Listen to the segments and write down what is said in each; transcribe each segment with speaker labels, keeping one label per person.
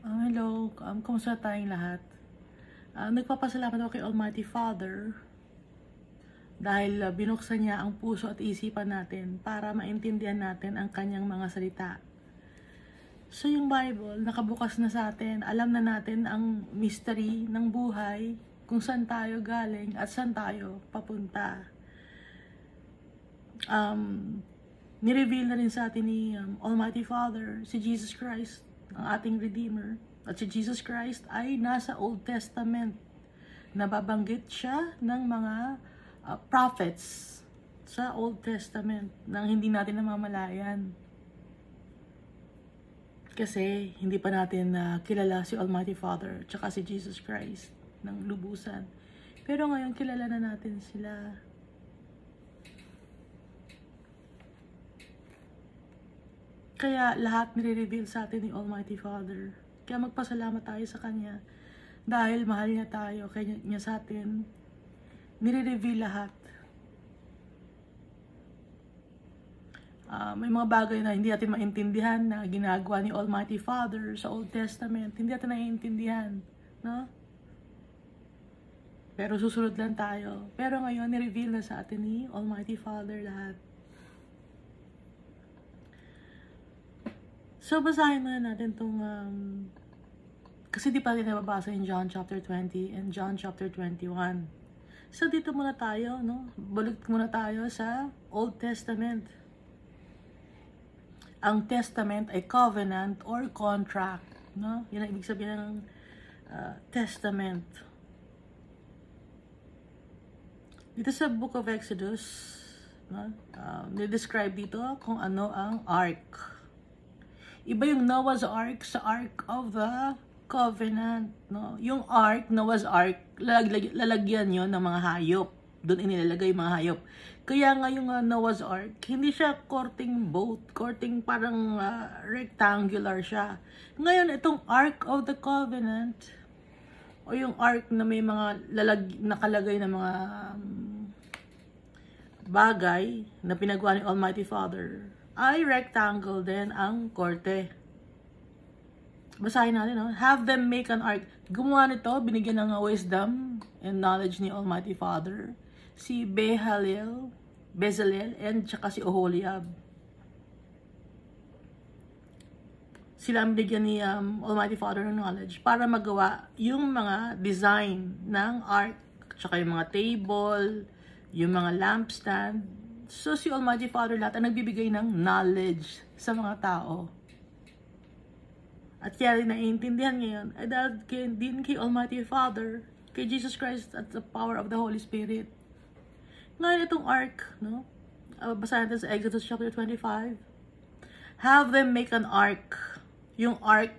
Speaker 1: Hello, kumusta tayong lahat? Nagpapasalamat ako kay Almighty Father dahil binuksan niya ang puso at isipan natin para maintindihan natin ang kanyang mga salita. So yung Bible, nakabukas na sa atin, alam na natin ang mystery ng buhay, kung saan tayo galing at saan tayo papunta. Nireveal na rin sa atin ni Almighty Father, si Jesus Christ, ang ating Redeemer. At si Jesus Christ ay nasa Old Testament. Nababanggit siya ng mga prophets sa Old Testament nang hindi natin namamalayan. Kasi hindi pa natin kilala si Almighty Father tsaka si Jesus Christ ng lubusan. Pero ngayon kilala na natin sila. Kaya lahat nire-reveal sa atin ni Almighty Father. Kaya magpasalamat tayo sa Kanya. Dahil mahal niya tayo, kaya niya sa atin nire-reveal lahat. May mga bagay na hindi natin maintindihan na ginagawa ni Almighty Father sa Old Testament. Hindi natin naiintindihan. No? Pero susunod lang tayo. Pero ngayon, nire-reveal na sa atin ni Almighty Father lahat. So, basahin muna natin itong, kasi di pa rin nababasa yung John chapter 20 and John chapter 21. So, dito muna tayo, no? Balik muna tayo sa Old Testament. Ang testament ay covenant or contract, no? Yan ang ibig sabihin ng testament. Dito sa Book of Exodus, no? Ni-describe dito kung ano ang ark. Iba yung Noah's Ark sa Ark of the Covenant, no? Yung Ark, Noah's Ark, lalagyan yon ng mga hayop. Doon inilalagay yung mga hayop. Kaya nga yung Noah's Ark, hindi siya courting boat, courting parang rectangular siya. Ngayon, itong Ark of the Covenant, o yung Ark na may mga nakalagay na mga bagay na pinagawa ni Almighty Father, ay rectangle din ang korte. Basahin natin, no? Have them make an ark. Gumawa nito, binigyan ng wisdom and knowledge ni Almighty Father. Si Bezalel, and tsaka si Oholiab. Sila ang binigyan ni Almighty Father ng knowledge para magawa yung mga design ng ark, tsaka yung mga table, yung mga lampstand. So, si Almighty Father lahat ang nagbibigay ng knowledge sa mga tao. At kaya rin naiintindihan ngayon, ay dahil din kay Almighty Father, kay Jesus Christ at the power of the Holy Spirit. Ngayon itong ark, no? Basahin natin sa Exodus chapter 25. Have them make an ark. Yung ark,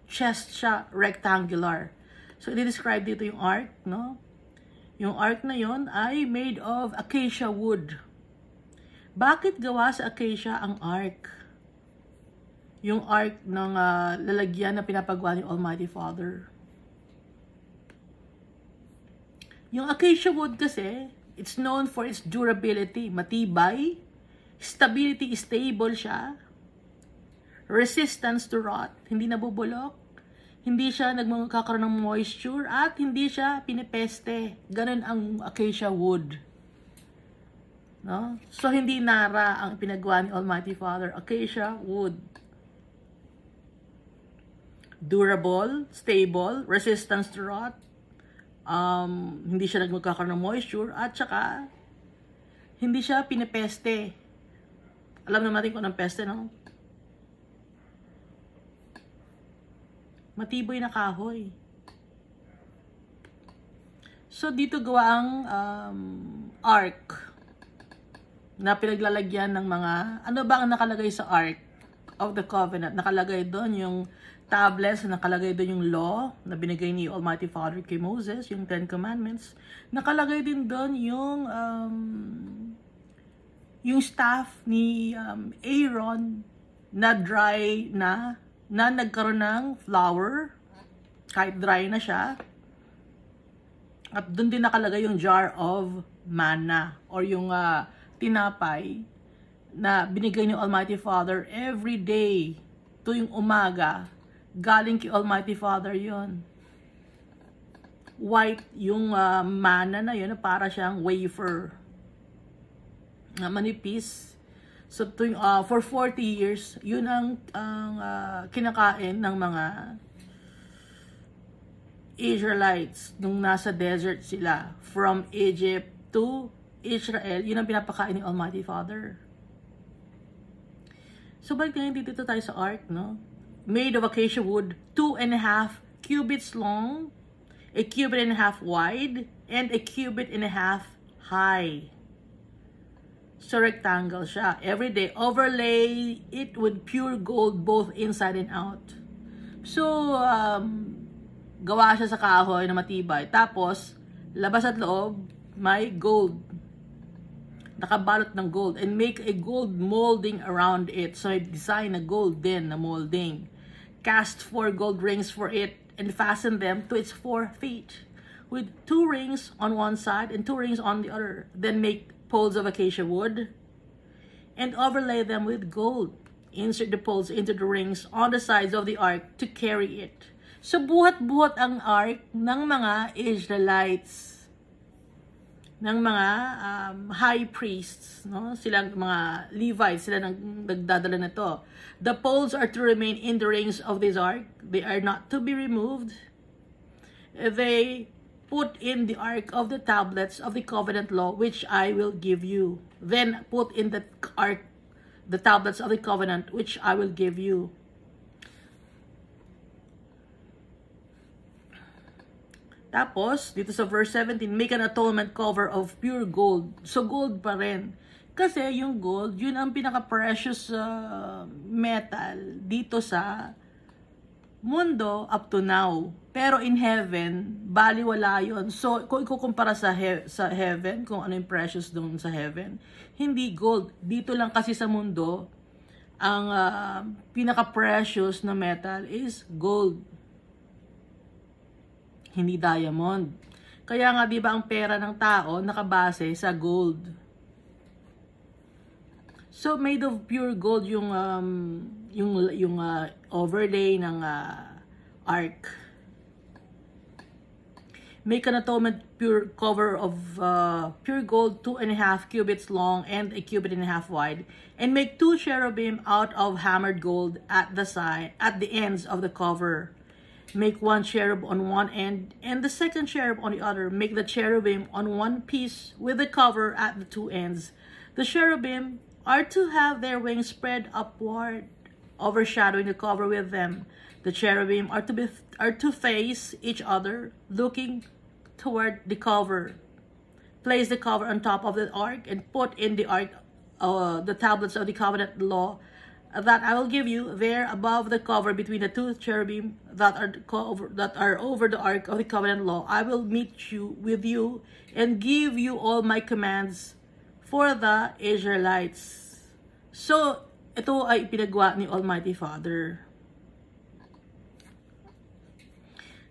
Speaker 1: chest siya, rectangular. So, i-describe dito yung ark, no? Yung ark na yon ay made of acacia wood. Bakit gawa sa acacia ang ark? Yung ark ng lalagyan na pinapagawa ni Almighty Father. Yung acacia wood kasi, it's known for its durability. Matibay, stability, stable siya. Resistance to rot, hindi nabubulok. Hindi siya nagkakaroon ng moisture at hindi siya pinipeste. Ganun ang acacia wood. No? So, hindi nara ang pinagawa ni Almighty Father. Acacia wood. Durable, stable, resistance to rot. Hindi siya nagkakaroon ng moisture. At saka, hindi siya pinipeste. Alam naman natin kung anong peste, no? Matibay na kahoy. So, dito gawa ang ark na pinaglalagyan ng mga, ano ba ang nakalagay sa Ark of the Covenant? Nakalagay doon yung tablets, nakalagay doon yung law na binigay ni Almighty Father kay Moses, yung 10 Commandments. Nakalagay din doon yung staff ni Aaron na dry na nagkaroon ng flour, kahit dry na siya. At doon din nakalagay yung jar of manna or yung tinapay na binigay ni Almighty Father every day tuwing umaga galing kay Almighty Father yon. White yung manna na yun, para siyang wafer na manipis. So for 40 years, yun ang kinakain ng mga Israelites nung nasa desert sila. From Egypt to Israel, yun ang pinapakain ni Almighty Father. So balik ngayon dito tayo sa ark, no? Made of acacia wood, 2.5 cubits long, a cubit and a half wide, and a cubit and a half high. So rectangle siya. Every day, overlay it with pure gold both inside and out. So, gawa siya sa kahoy na matibay. Tapos, labas at loob, may gold. Nakabalot ng gold. And make a gold molding around it. So, design na gold din na molding. Cast 4 gold rings for it and fasten them to its 4 feet with 2 rings on one side and 2 rings on the other. Then make poles of acacia wood and overlay them with gold. Insert the poles into the rings on the sides of the ark to carry it. So buhat-buhat ang ark ng mga Israelites, ng mga high priests, no? Silang mga Levites, sila nang nagdadala na to. The poles are to remain in the rings of this ark. They are not to be removed. They put in the ark of the tablets of the covenant law, which I will give you. Then put in the ark the tablets of the covenant, which I will give you. Tapos, dito sa verse 17, make an atonement cover of pure gold. So, gold pa rin. Kasi yung gold, yun ang pinaka-precious metal dito sa mundo up to now. Pero in heaven, baliwala yun. So, kung ikukumpara sa heaven, kung ano yung precious doon sa heaven, hindi gold. Dito lang kasi sa mundo, ang pinaka-precious na metal is gold. Hindi diamond. Kaya nga 'di ba ang pera ng tao nakabase sa gold. So made of pure gold yung overlay ng ark. Make an atonement pure cover of pure gold 2.5 cubits long and a cubit and a half wide, and make 2 cherubim out of hammered gold at the ends of the cover. Make 1 cherub on one end and the second cherub on the other. Make the cherubim on one piece with the cover at the 2 ends. The cherubim are to have their wings spread upward, overshadowing the cover with them. The cherubim are to face each other, looking toward the cover. Place the cover on top of the ark and put in the ark the tablets of the covenant law that I will give you there above the cover between the 2 cherubim that are over the ark of the covenant law. I will meet with you and give you all my commands for the Israelites. So, ito ay pinagawa ni Almighty Father.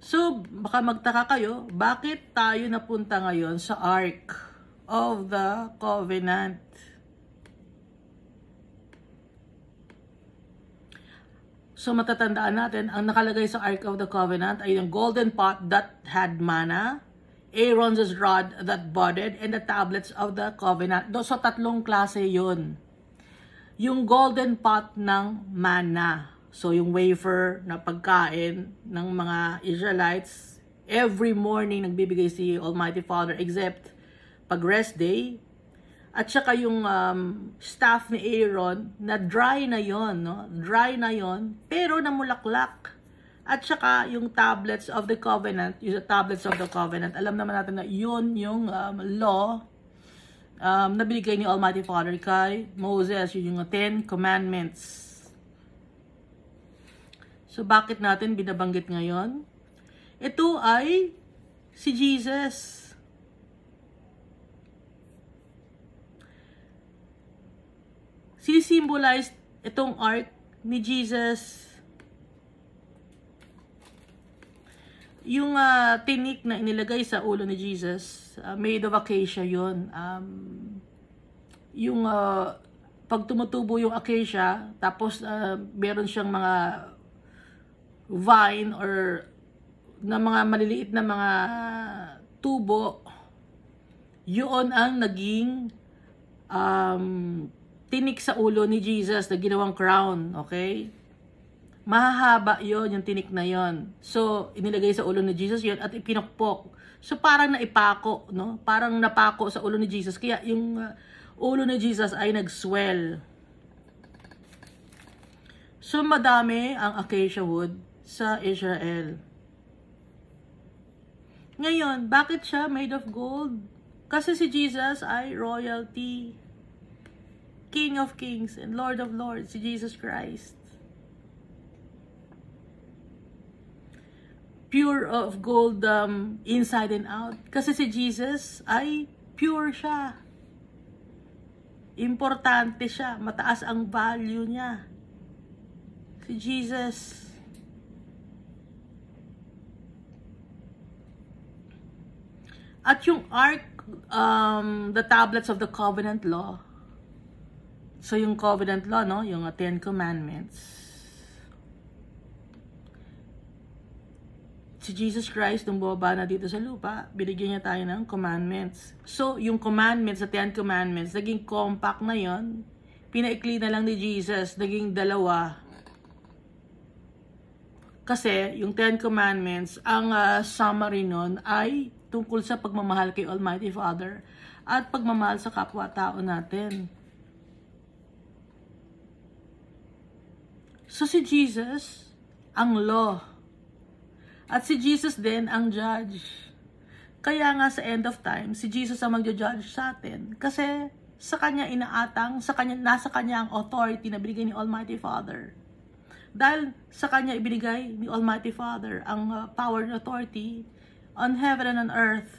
Speaker 1: So, baka magtaka kayo, bakit tayo napunta ngayon sa Ark of the Covenant? So matatandaan natin, ang nakalagay sa Ark of the Covenant ay yung golden pot that had manna, Aaron's rod that budded, and the tablets of the covenant. So 3 klase yun. Yung golden pot ng manna, so yung wafer na pagkain ng mga Israelites, every morning nagbibigay si Almighty Father except pag rest day. At saka yung staff ni Aaron na dry na yon, no? Dry na yon, pero namulaklak. At saka yung tablets of the covenant, yung tablets of the covenant, alam naman natin na yun yung law na binigay ni Almighty Father kay Moses, yun yung 10 commandments. So bakit natin binabanggit ngayon? Ito ay si Jesus. Sisimbolize itong ark ni Jesus. Yung tinik na inilagay sa ulo ni Jesus, made of acacia yun. Yung pag tumutubo yung acacia, tapos meron siyang mga vine or na mga maliliit na mga tubo, yun ang naging tinik sa ulo ni Jesus na ginawang crown, okay? Mahahaba yon yung tinik na yon. So, inilagay sa ulo ni Jesus yon at ipinukpok. So, parang naipako, no? Parang napako sa ulo ni Jesus. Kaya yung ulo ni Jesus ay nag-swell. So, madami ang acacia wood sa Israel. Ngayon, bakit siya made of gold? Kasi si Jesus ay royalty. King of kings and Lord of lords, si Jesus Christ. Pure of gold inside and out. Kasi si Jesus ay pure siya. Importante siya. Mataas ang value niya. Si Jesus. At yung ark, the tablets of the covenant law. So yung covenant law, no, yung 10 commandments. Si Jesus Christ, nung bumaba na dito sa lupa, binigyan niya tayo ng commandments. So yung commandments, sa 10 commandments, naging compact na yon. Pinaikli na lang ni Jesus, naging 2. Kasi yung 10 commandments, ang summary nun ay tungkol sa pagmamahal kay Almighty Father at pagmamahal sa kapwa-tao natin. So si Jesus ang law. At si Jesus din ang judge. Kaya nga sa end of time, si Jesus ang magja-judge sa atin. Kasi sa kanya inaatang, nasa kanya ang authority na binigay ni Almighty Father. Dahil sa kanya ibinigay ni Almighty Father ang power and authority on heaven and on earth.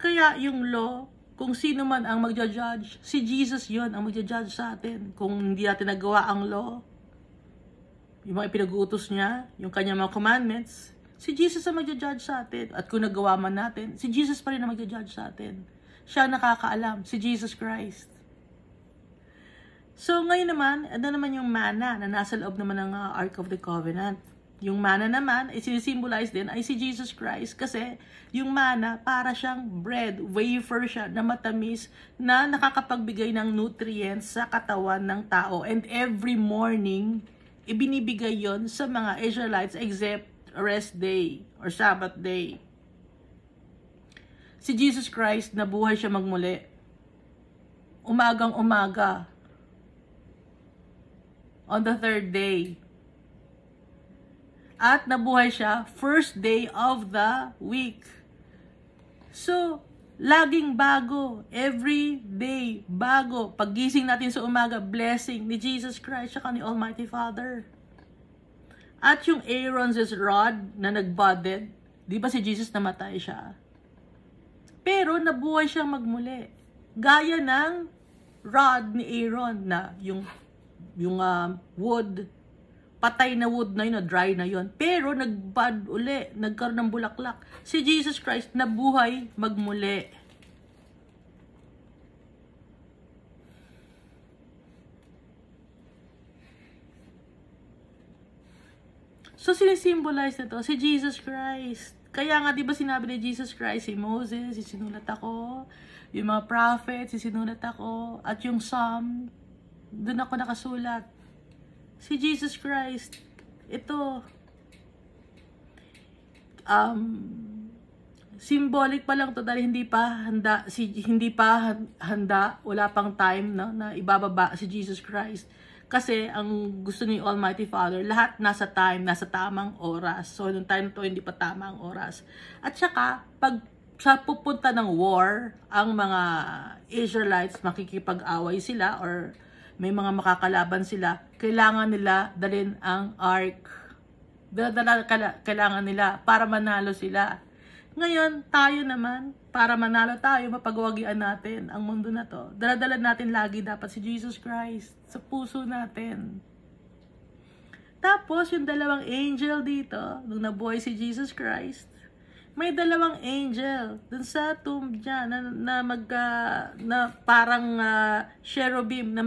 Speaker 1: Kaya yung law, kung sino man ang magja-judge, si Jesus yon ang magja-judge sa atin. Kung hindi natin nagawa ang law, yung mga ipinag-uutos niya, yung kanyang mga commandments, si Jesus ang magja-judge sa atin. At kung nagawa man natin, si Jesus pa rin ang magja-judge sa atin. Siya ang nakakaalam, si Jesus Christ. So ngayon naman, ano naman yung manna na nasa loob naman ng Ark of the Covenant? Yung manna naman, sinisimbolize din ay si Jesus Christ kasi yung manna para siyang bread, wafer siya na matamis na nakakapagbigay ng nutrients sa katawan ng tao. And every morning, ibinibigay yon sa mga Israelites except rest day or Sabbath day. Si Jesus Christ, nabuhay siya magmuli. Umagang umaga. On the 3rd day. At nabuhay siya first day of the week. So, laging bago. Every day, bago. Paggising natin sa umaga, blessing ni Jesus Christ at ni Almighty Father. At yung Aaron's rod na nag-budded, di ba si Jesus namatay siya? Pero nabuhay siyang magmuli. Gaya ng rod ni Aaron na yung wood, patay na wood na yun, dry na yun. Pero nag-bud uli, nagkaroon ng bulaklak. Si Jesus Christ nabuhay magmuli. So, sinisimbolize na to, si Jesus Christ. Kaya nga, di ba sinabi ni Jesus Christ, si Moses, isinulat ako, yung mga prophets, isinulat ako, at yung Psalm, doon ako nakasulat. Si Jesus Christ, ito, symbolic pa lang to dahil hindi pa handa, wala pang time na ibababa si Jesus Christ. Kasi ang gusto ni Almighty Father, lahat nasa time, nasa tamang oras. So, nung time to, hindi pa tama ang oras. At saka, pag sa pupunta ng war, ang mga Israelites, makikipag-away sila or may mga makakalaban sila, kailangan nila dalhin ang ark. Kailangan nila para manalo sila. Ngayon, tayo naman, para manalo tayo, mapagwagian natin ang mundo na to. Dala-dala natin lagi dapat si Jesus Christ sa puso natin. Tapos, yung 2 angel dito, nung nabuhay si Jesus Christ, may 2 angel dun sa tomb niya na parang cherubim na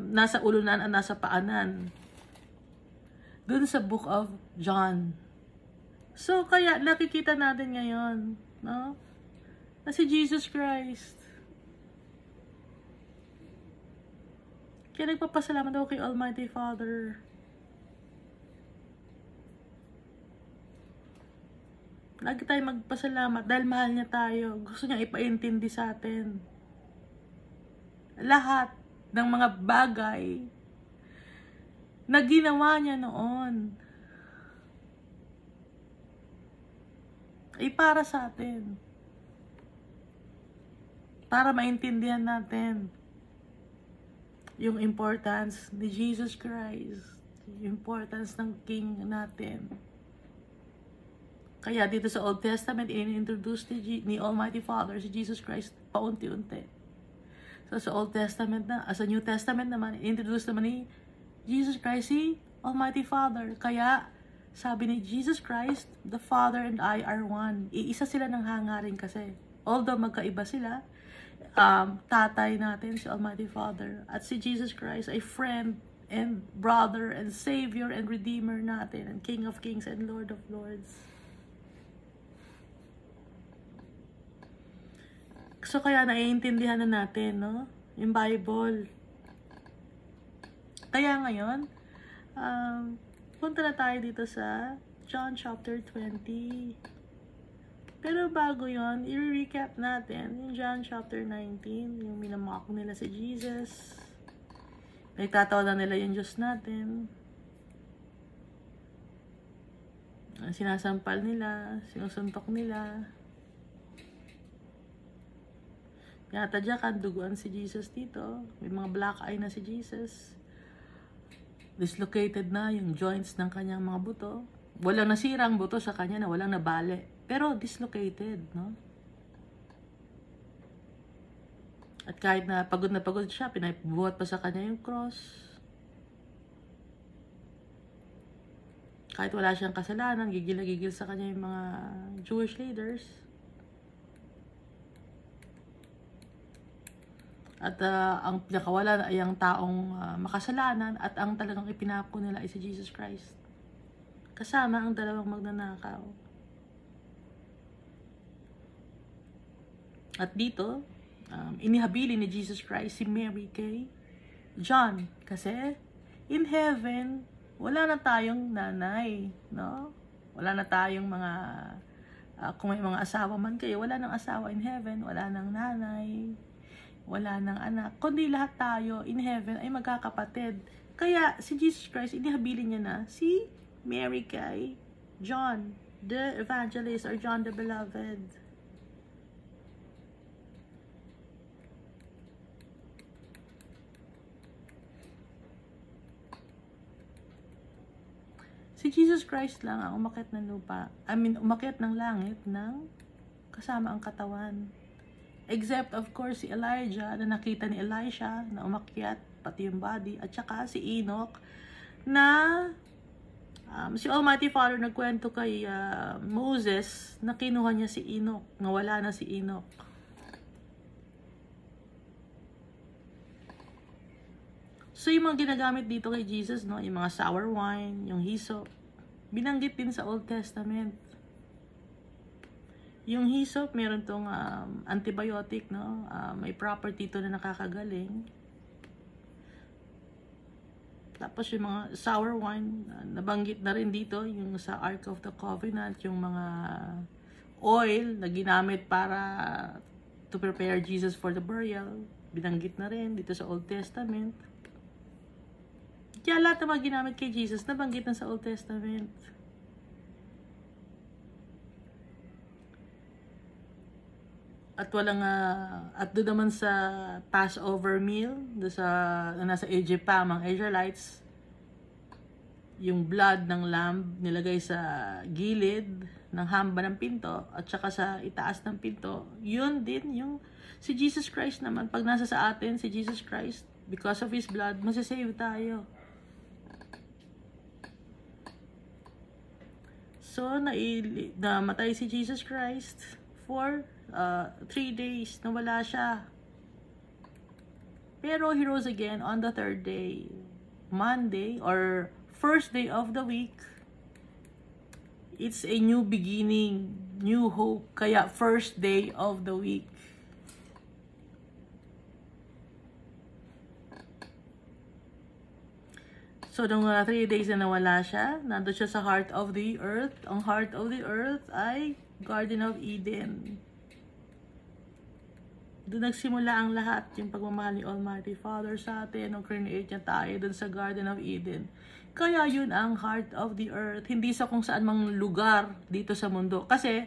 Speaker 1: nasa ulunan at nasa paanan. dun sa book of John. So, kaya nakikita natin ngayon, no? Na si Jesus Christ. Kaya nagpapasalamat ako kay Almighty Father. Lagi tayo magpasalamat dahil mahal niya tayo. Gusto niya ipaintindi sa atin. Lahat ng mga bagay na ginawa niya noon ay para sa atin. Para maintindihan natin yung importance ni Jesus Christ, yung importance ng King natin. Kaya dito sa Old Testament, in-introduce ni Almighty Father si Jesus Christ paunti-unti. So sa Old Testament na, sa New Testament naman, in-introduce naman ni Jesus Christ si Almighty Father. Kaya sabi ni Jesus Christ, the Father and I are one. Iisa sila ng hangarin kasi. Although magkaiba sila, tatay natin si Almighty Father. At si Jesus Christ ay friend and brother and Savior and Redeemer natin. And King of Kings and Lord of Lords. So kaya naiintindihan na natin, no? Yung Bible. Kaya ngayon, punta na tayo dito sa John chapter 20. Pero bago yon, i-recap natin yung John chapter 19, yung minamock nila si Jesus. Nagtatawa na nila yung Diyos natin. Sinasampal nila, sinusuntok nila. Tinatadyakan, duguan si Jesus dito. May mga black eye na si Jesus. Dislocated na yung joints ng kanyang mga buto. Walang nasirang buto sa kanya na walang nabali. Pero dislocated, no? At kahit na pagod siya, pinabuhat pa sa kanya yung cross. Kahit wala siyang kasalanan, gigil na gigil sa kanya yung mga Jewish leaders. At ang pinakawala ay ang taong makasalanan at ang talagang ipinako nila ay si Jesus Christ. Kasama ang dalawang magnanakaw. At dito, inihabili ni Jesus Christ si Mary kay John. Kasi in heaven, wala na tayong nanay, no? Wala na tayong mga, kung may mga asawa man kayo, wala nang asawa in heaven, wala nang nanay, wala nang anak, kundi lahat tayo in heaven ay magkakapatid. Kaya si Jesus Christ, inihabili niya na si Mary kay John, the evangelist, or John the Beloved. Si Jesus Christ lang ang umakyat ng lupa. Umakyat ng langit ng kasama ang katawan. Except, of course, si Elijah, na nakita ni Elisha na umakyat, pati yung body. At saka si Enoch, na si Almighty Father nagkwento kay Moses na kinuha niya si Enoch, na wala na si Enoch. So, yung mga ginagamit dito kay Jesus, no, yung mga sour wine, yung hyssop, binanggit din sa Old Testament. Yung hyssop, meron tong antibiotic, no? May property to na nakakagaling. Tapos yung mga sour wine, nabanggit na rin dito, yung sa Ark of the Covenant, yung mga oil na ginamit para to prepare Jesus for the burial. Binanggit na rin dito sa Old Testament. Kaya lahat ng mga ginamit kay Jesus, nabanggit na sa Old Testament. At walang, at doon naman sa Passover meal, doon sa, nasa Egypt pa, mga Israelites, yung blood ng lamb nilagay sa gilid ng hamba ng pinto, at saka sa itaas ng pinto, yun din yung, si Jesus Christ naman, pag nasa sa atin, si Jesus Christ, because of His blood, masasave tayo. So, namatay si Jesus Christ for 3 days na wala siya. Pero He rose again on the 3rd day, Monday or first day of the week. It's a new beginning, new hope. Kaya first day of the week. So, nung 3 days na nawala siya, nandun siya sa heart of the earth. Ang heart of the earth ay Garden of Eden. Doon nagsimula ang lahat, yung pagmamahal ni Almighty Father sa atin, nung create niya tayo doon sa Garden of Eden. Kaya yun ang heart of the earth. Hindi sa kung saan mang lugar dito sa mundo. Kasi,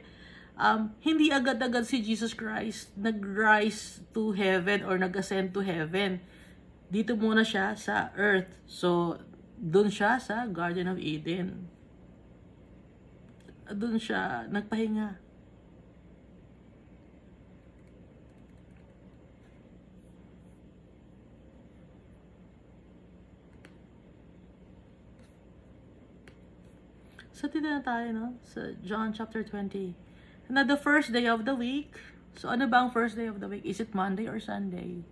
Speaker 1: hindi agad-agad si Jesus Christ nag-rise to heaven or nag-ascend to heaven. Dito muna siya sa earth. So, doon siya sa Garden of Eden. Doon siya nagpahinga. So, dito na tayo, no? Sa John chapter 20. Na the first day of the week. So, ano ba ang first day of the week? Is it Monday or Sunday?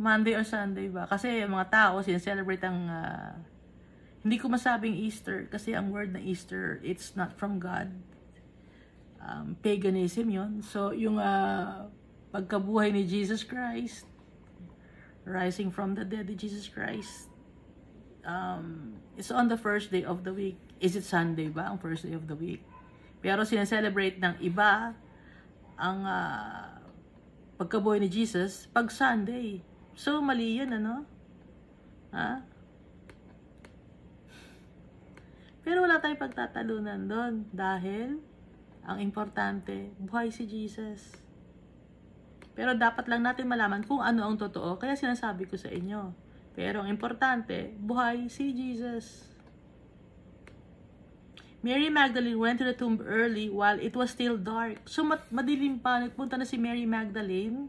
Speaker 1: Monday or Sunday ba? Kasi mga tao sineselebrate ang hindi ko masabing Easter kasi ang word na Easter, it's not from God. Paganism yon. So yung pagkabuhay ni Jesus Christ, rising from the dead ni Jesus Christ, it's on the first day of the week. Is it Sunday ba ang first day of the week? Pero sineselebrate ng iba ang pagkabuhay ni Jesus, pag Sunday. So, mali yun, ano? Pero wala tayong pagtatalunan doon dahil ang importante, buhay si Jesus. Pero dapat lang natin malaman kung ano ang totoo, kaya sinasabi ko sa inyo. Pero ang importante, buhay si Jesus. Mary Magdalene went to the tomb early while it was still dark. So, madilim pa. Nagpunta na si Mary Magdalene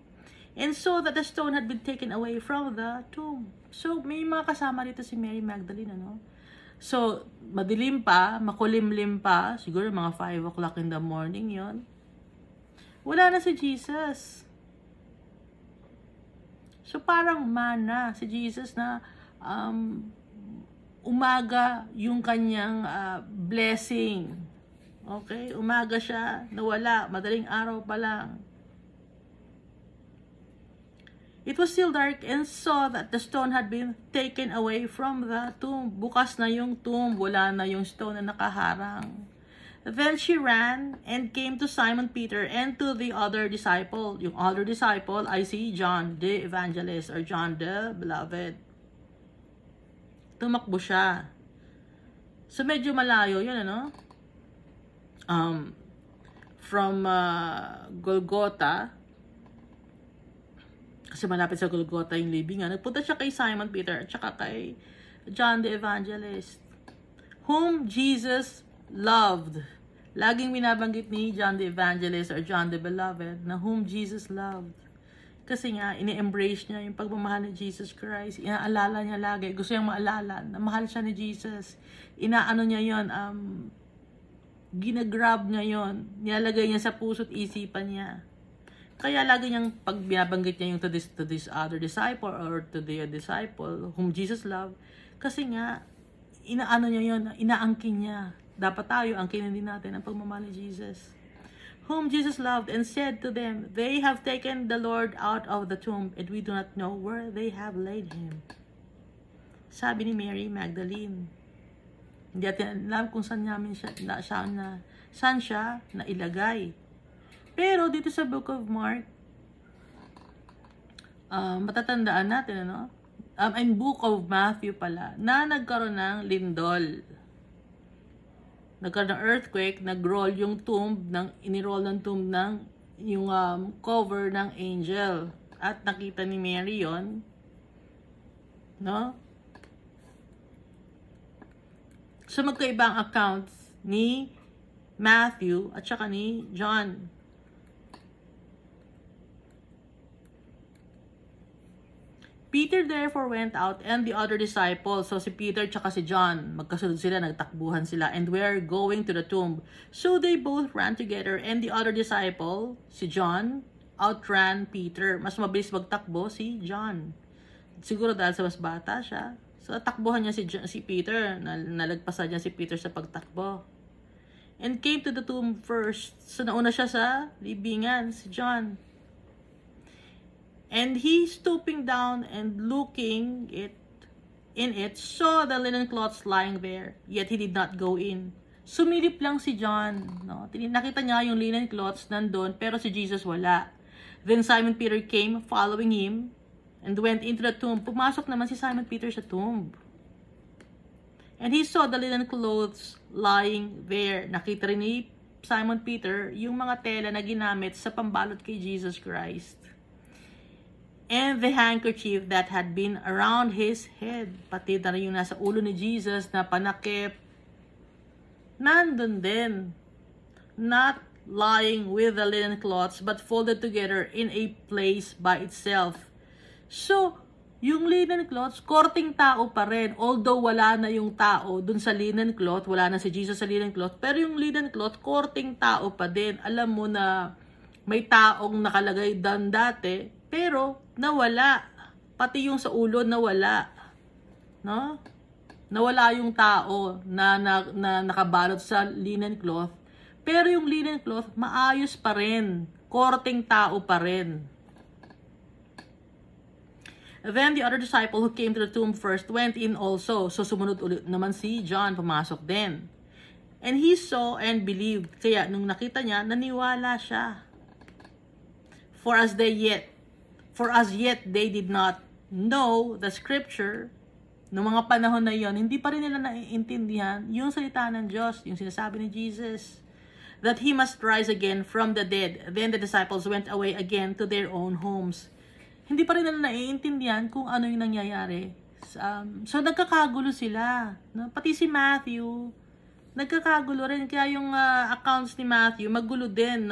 Speaker 1: and saw that the stone had been taken away from the tomb. So, may mga kasama dito si Mary Magdalene, ano? So, madilim pa, makulimlim pa. Siguro mga 5 o'clock in the morning yon. Wala na si Jesus. So, parang mana si Jesus na umaga yung kanyang blessing. Okay? Umaga siya, nawala, madaling araw pa lang. It was still dark and saw that the stone had been taken away from the tomb. Bukas na yung tomb, wala na yung stone na nakaharang. Then she ran and came to Simon Peter and to the other disciple. Yung other disciple, I see John the Evangelist or John the Beloved. Tumakbo siya. So, medyo malayo yun, ano? From Golgotha. Kasi malapit sa Golgotha yung libingan. Nagpunta siya kay Simon Peter at saka kay John the Evangelist. Whom Jesus loved. Laging binabanggit ni John the Evangelist or John the Beloved na whom Jesus loved. Kasi nga, ini-embrace niya yung pagmamahal ni Jesus Christ. Inaalala niya lagi. Gusto niyang maalala na mahal siya ni Jesus. Inaano niya yon, ginagrab niya yon. Nilalagay niya sa puso't isipan niya. Kaya lagi niyang pag binabanggit niya yung to this other disciple or to the disciple whom Jesus loved. Kasi nga, inaano niya yon, inaangkin niya. Dapat tayo, angkinin din natin ang pagmamahal ni Jesus. Whom Jesus loved and said to them, they have taken the Lord out of the tomb and we do not know where they have laid him. Sabi ni Mary Magdalene. Hindi natin alam kung saan siya nailagay. Pero dito sa Book of Mark, matatandaan natin, ano? In Book of Matthew pala, na nagkaroon ng lindol. Nagkaroon ng earthquake, nag-roll yung tomb, iniroll ng tomb ng yung cover ng angel. At nakita ni Mary yon, no? So magkaibang accounts ni Matthew at saka ni John. Peter therefore went out and the other disciples, so si Peter tsaka si John, magkasunod sila, nagtakbuhan sila, and were going to the tomb. So they both ran together, and the other disciple, si John, outran Peter. Mas mabilis magtakbo si John. Siguro dahil sa mas bata siya, So, takbuhan niya si Peter. Nalagpasan niya si Peter sa pagtakbo. And came to the tomb first. So, nauna siya sa libingan, si John. And he, stooping down and looking in it, saw the linen cloths lying there. Yet he did not go in. Sumilip lang si John. No? Nakita niya yung linen cloths nandun, pero si Jesus wala. Then Simon Peter came, following him, and went into the tomb. Pumasok naman si Simon Peter sa tomb. And he saw the linen clothes lying there. Nakita rin ni Simon Peter yung mga tela na ginamit sa pambalot kay Jesus Christ. And the handkerchief that had been around his head. Pati na rin yung nasa ulo ni Jesus na panakip. Nandun din. Not lying with the linen cloths, but folded together in a place by itself. So, yung linen cloths, korting tao pa rin. Although wala na yung tao dun sa linen cloth, wala na si Jesus sa linen cloth, pero yung linen cloth, korting tao pa din. Alam mo na may taong nakalagay doon dati, pero nawala. Pati yung sa ulo, nawala. No? Nawala yung tao na nakabalot sa linen cloth. Pero yung linen cloth, maayos pa rin. Korting tao pa rin. Then the other disciple who came to the tomb first went in also. So sumunod ulit naman si John, pumasok din. And he saw and believed. Kaya nung nakita niya, naniwala siya. For as yet they did not know the scripture. Noong mga panahon na yon, hindi pa rin nila naiintindihan yung salita ng Diyos, yung sinasabi ni Jesus, that he must rise again from the dead. Then the disciples went away again to their own homes. Hindi pa rin nila naiintindihan kung ano yung nangyayari. So, nagkakagulo sila. No? Pati si Matthew, nagkakagulo rin. Kaya yung accounts ni Matthew, magulo din.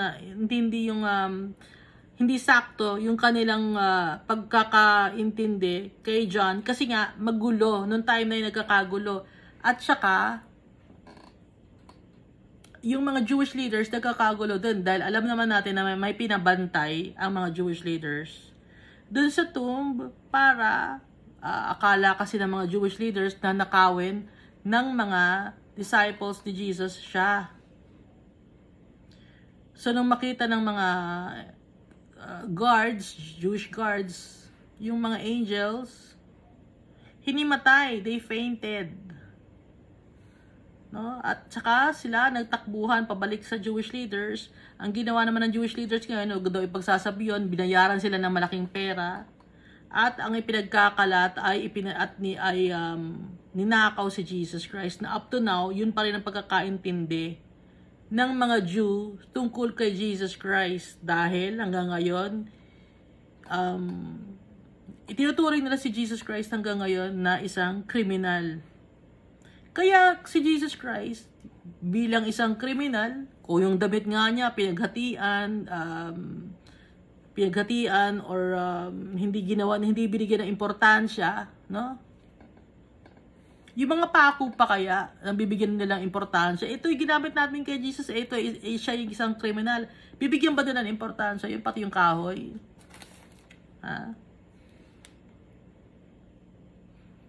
Speaker 1: Hindi sakto yung kanilang pagkakaintindi kay John. Kasi nga, magulo. Noong time na yung nagkakagulo. At saka, yung mga Jewish leaders nagkakagulo dun. Dahil alam naman natin na may pinabantay ang mga Jewish leaders dun sa tomb para akala kasi ng mga Jewish leaders na nakawin ng mga disciples ni Jesus siya. So nung makita ng mga guards, Jewish guards, yung mga angels, hinimatay, they fainted. No? At saka sila nagtakbuhan pabalik sa Jewish leaders. Ang ginawa naman ng Jewish leaders ngayon, daw ipagsasabi yun, binayaran sila ng malaking pera. At ang ipinagkakalat ay ninakaw si Jesus Christ na up to now, yun pa rin ang pagkakaintindi ng mga Jew tungkol kay Jesus Christ. Dahil hanggang ngayon, itinuturing nila si Jesus Christ hanggang ngayon na isang kriminal. Kaya si Jesus Christ, bilang isang kriminal, kung yung damit nga niya, pinaghatian or hindi binigyan ng importansya, no? Yung mga pako pa kaya, ang bibigyan nilang importansya, ito yung ginamit natin kay Jesus, ito, siya yung isang kriminal. Bibigyan ba din ng importansya? Yung pati yung kahoy. Ha?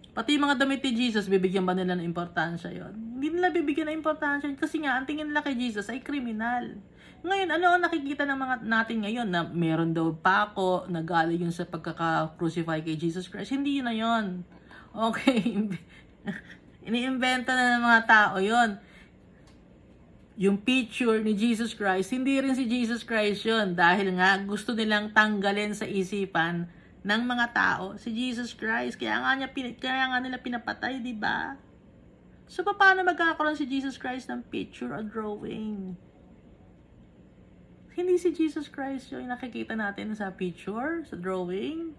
Speaker 1: Pati yung mga damit ni Jesus, bibigyan ba nila ng importansya yon? Hindi nila bibigyan ng importansya kasi nga, ang tingin nila kay Jesus ay kriminal. Ngayon, ano ang nakikita ng mga natin ngayon na meron daw pako na galing yun sa pagkaka-crucify kay Jesus Christ? Hindi yun na yun. Okay. Iniimbento na ng mga tao yon. Yung picture ni Jesus Christ, hindi rin si Jesus Christ yun. Dahil nga, gusto nilang tanggalin sa isipan ng mga tao si Jesus Christ. Kaya nga nila pinapatay, di ba? So, paano magkakaroon si Jesus Christ ng picture or drawing? Hindi si Jesus Christ yung nakikita natin sa picture, sa drawing.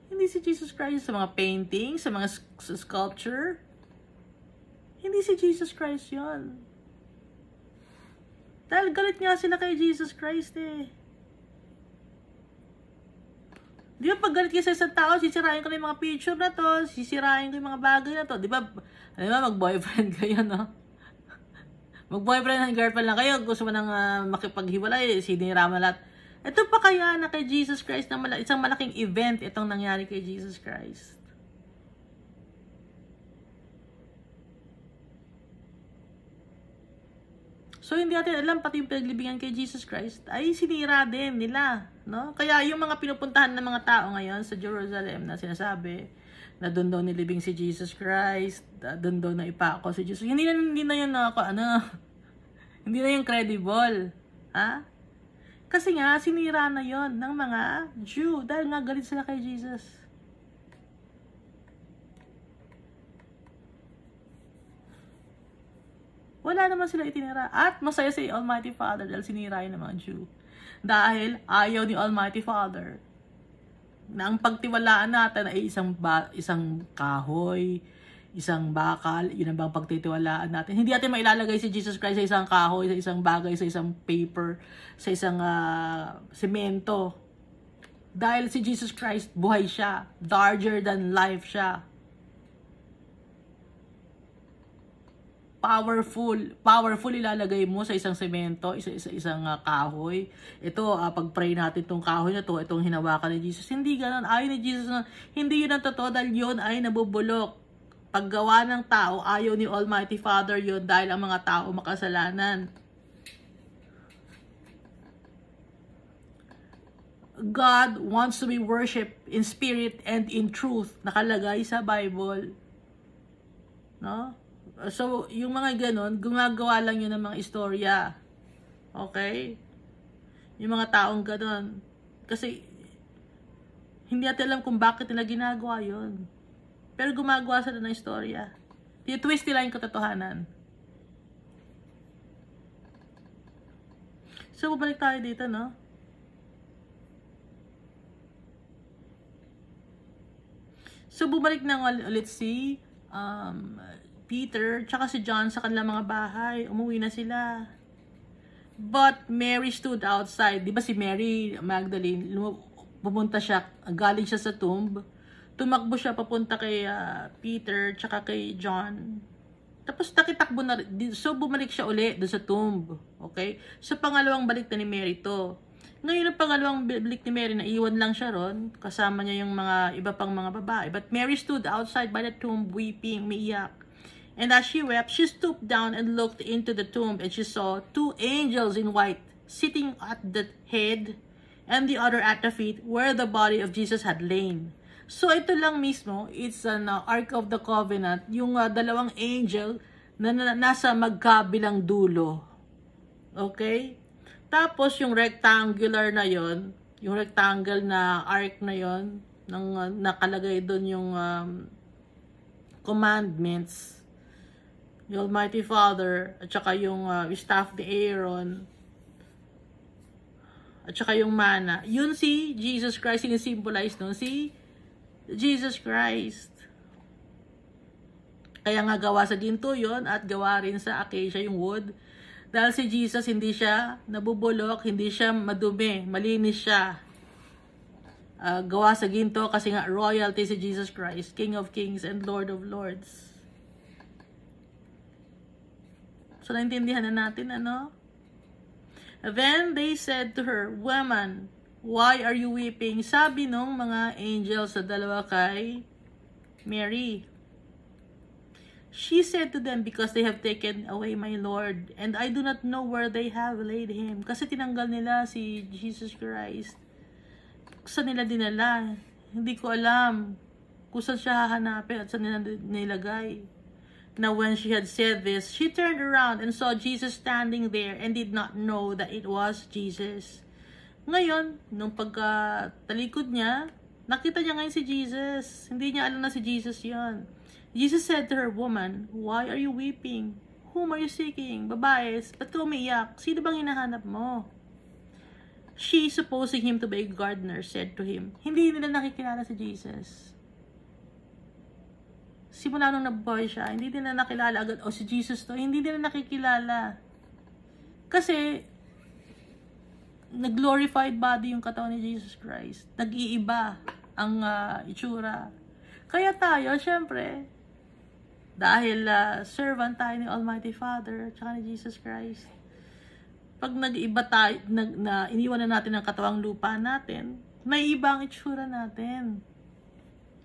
Speaker 1: Hindi si Jesus Christ sa mga painting, sa mga sculpture. Hindi si Jesus Christ yun. Dahil galit nga sila kay Jesus Christ eh. Di ba pag galit kayo sa isang tao, sisirain ko na yung mga picture na to, sisirain ko yung mga bagay na to. Di ba, mag-boyfriend kayo, no? Mag-boyfriend and girlfriend lang kayo, gusto mo nang makipaghiwalay, sinira mo lahat. Ito pa kaya na kay Jesus Christ, na isang malaking event itong nangyari kay Jesus Christ. So, hindi natin alam, pati yung pinaglibingan kay Jesus Christ ay sinira din nila, no? Kaya yung mga pinupuntahan ng mga tao ngayon sa Jerusalem na sinasabi na doon daw nilibing si Jesus Christ, doon daw na ipako si Jesus. Hindi na yun hindi na yung credible. Ha? Kasi nga, sinira na yon ng mga Jew dahil nga galit sila kay Jesus. Wala naman sila itinira. At masaya si Almighty Father dahil sinira yun ng mga Jew. Dahil ayaw ni Almighty Father na ang pagtiwalaan natin ay isang kahoy, isang bakal, yun ang bang pagtitiwalaan natin. Hindi natin mailalagay si Jesus Christ sa isang kahoy, sa isang bagay, sa isang paper, sa isang semento. Dahil si Jesus Christ, buhay siya. Larger than life siya. Powerful ilalagay mo sa isang semento, isang kahoy. Ito, pag-pray natin itong kahoy na to, itong hinawakan ni Jesus. Hindi ganun. Ayaw ni Jesus na, hindi yun ang totoo dahil yun ay nabubulok. Paggawa ng tao, ayaw ni Almighty Father yun dahil ang mga tao makasalanan. God wants to be worshipped in spirit and in truth. Nakalagay sa Bible. No? So, yung mga ganon, gumagawa lang yun ng mga istorya. Okay? Yung mga taong ganon. Kasi, hindi natin alam kung bakit nila ginagawa yun. Pero gumagawa sila ng istorya. Twist nila yung katotohanan. So, bumalik tayo dito, no? So, bumalik na ulit si Peter, tsaka si John sa kanilang mga bahay. Umuwi na sila. But Mary stood outside. Di ba si Mary Magdalene, pumunta siya, galing siya sa tomb. Tumakbo siya papunta kay Peter, tsaka kay John. Tapos nakitakbo na rin. So bumalik siya uli doon sa tomb. Okay? So pangalawang balik na ni Mary to. Ngayon ang pangalawang balik ni Mary, naiwan lang siya ron. Kasama niya yung mga iba pang mga babae. But Mary stood outside by the tomb weeping, umiiyak. And as she wept, she stooped down and looked into the tomb, and she saw two angels in white sitting at the head and the other at the feet where the body of Jesus had lain. So ito lang mismo, it's an Ark of the Covenant, yung dalawang angel na nasa magkabilang dulo. Okay? Tapos yung rectangular na yon, yung rectangle na ark na yon, nakalagay doon yung commandments, yung Almighty Father, at saka yung staff ni Aaron, at saka yung mana. Yun si Jesus Christ, sinisimbolize nun, si Jesus Christ. Kaya nga gawa sa ginto yun, at gawa rin sa acacia yung wood. Dahil si Jesus, hindi siya nabubulok, hindi siya madumi, malinis siya. Gawa sa ginto kasi nga royalty si Jesus Christ, King of Kings and Lord of Lords. So, naintindihan na natin, ano? Then they said to her, "Woman, why are you weeping?" Sabi nung mga angels sa dalawa kay Mary. She said to them, "Because they have taken away my Lord, and I do not know where they have laid him." Kasi tinanggal nila si Jesus Christ. Saan nila dinala? Hindi ko alam kung saan siya hahanapin at saan nila nilagay. Now when she had said this, she turned around and saw Jesus standing there and did not know that it was Jesus. Ngayon, nung pagkatalikod niya, nakita niya ngayon si Jesus. Hindi niya alam na si Jesus yon. Jesus said to her, "Woman, why are you weeping? Whom are you seeking?" Babae, ba't ka umiiyak? Sino bang hinahanap mo? She, supposing him to be a gardener, said to him, hindi nila nakikilala si Jesus. Simula nung nabuhay siya, hindi nila nakilala agad, si Jesus to, hindi nila nakikilala. Kasi, nag-glorified body yung katawan ni Jesus Christ. Nag-iiba ang itsura. Kaya tayo, syempre, dahil servant tayo ni Almighty Father, tsaka ni Jesus Christ, pag nag-iba tayo, iniwan na natin ang katawang lupa natin, may ibang itsura natin.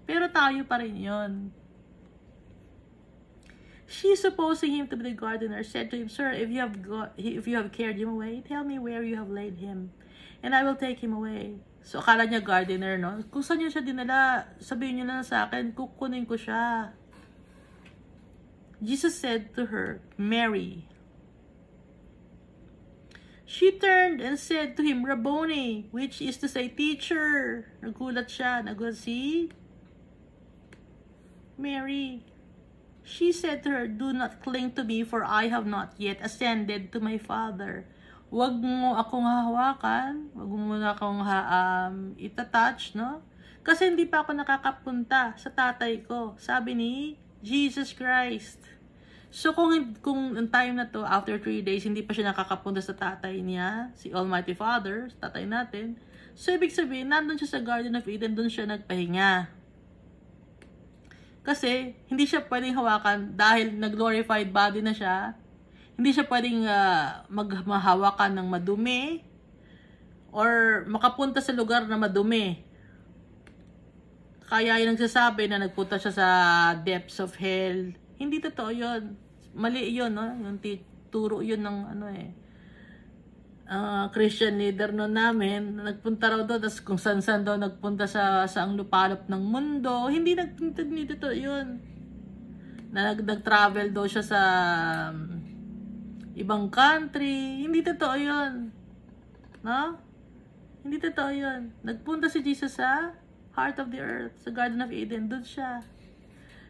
Speaker 1: Pero tayo pa rin yun. She, supposing him to be the gardener, said to him, Sir, if you have carried him away, tell me where you have laid him, and I will take him away. So, akala niya gardener, no? Kung saan niyo siya dinala, sabihin niyo na sa akin, kukunin ko siya. Jesus said to her, Mary. She turned and said to him, Rabboni, which is to say, teacher. Nagulat siya. Nagulat si Mary. She said to her, do not cling to me, for I have not yet ascended to my Father. Huwag mo akong hahawakan. Huwag mo na akong itatouch, no? Kasi hindi pa ako nakakapunta sa tatay ko. Sabi ni Jesus Christ. So, kung ang time na to, after 3 days, hindi pa siya nakakapunta sa tatay niya, si Almighty Father, tatay natin. So, ibig sabihin, nandun siya sa Garden of Eden, dun siya nagpahinga. Kasi, hindi siya pwedeng hawakan dahil nag-glorified body na siya. Hindi siya pwedeng maghahawakan ng madumi or makapunta sa lugar na madumi. Kaya yung nagsasabi na nagpunta siya sa depths of hell. Hindi totoo yun. Mali yun, no? Yung turo yun ng Christian leader no namin, nagpunta raw doon, tapos kung saan-saan daw nagpunta sa ang lupalop ng mundo. Hindi totoo yun. Nag-travel daw siya sa ibang country. Hindi totoo yun. No? Hindi totoo yun. Nagpunta si Jesus sa heart of the earth, sa Garden of Eden. Doon siya.